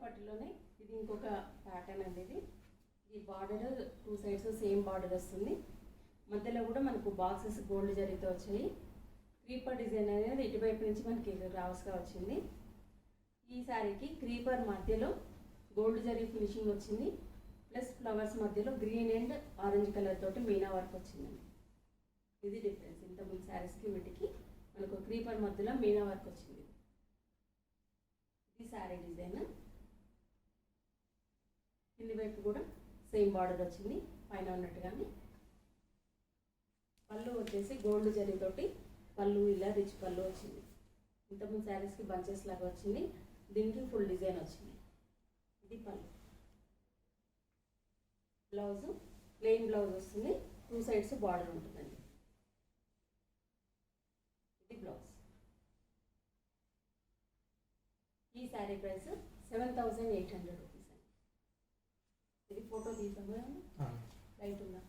పట్టులోనే ఇది ఇంకొక ప్యాటర్న్ అండి. ఇది బార్డర్ 2 సైడ్స్ సేమ్ బార్డర్ వస్తుంది. మధ్యలో కూడా మనకు బాక్సెస్ గోల్డ్ జరీతో వచ్చాయి. క్రీపర్ డిజైన్ అనేది ఇటువైపు నుంచి మనకి రావస్గా వచ్చింది. ఈ శారీకి క్రీపర్ మధ్యలో గోల్డ్ జరీ ఫినిషింగ్ వచ్చింది, ప్లస్ ఫ్లవర్స్ మధ్యలో గ్రీన్ అండ్ ఆరెంజ్ కలర్ తోటి మీనా వర్క్ వచ్చిందండి. ఇది డిఫరెన్స్. ఇంతకుముందు శారీస్కి వీటికి మనకు క్రీపర్ మధ్యలో మీనా వర్క్ వచ్చింది. ఇది శారీ డిజైన్. కింది వైపు కూడా సేమ్ బార్డర్ వచ్చింది పైన ఉన్నట్టుగానే. పళ్ళు వచ్చేసి గోల్డ్ జరీతోటి పళ్ళు ఇలా రిచ్ పళ్ళు వచ్చింది. ఇంతకుముందు శారీస్కి బంచెస్ లాగా వచ్చింది, దీనికి ఫుల్ డిజైన్ వచ్చింది. ఇది పళ్ళు. బ్లౌజ్ ప్లెయిన్ బ్లౌజ్ వస్తుంది, 2 సైడ్స్ బార్డర్ ఉంటుందండి. ఇది బ్లౌజ్. ఈ శారీ ప్రైస్ 7,800 రూపీస్ అండి. ఇది ఫోటో తీసాము, రైట్ ఉందా?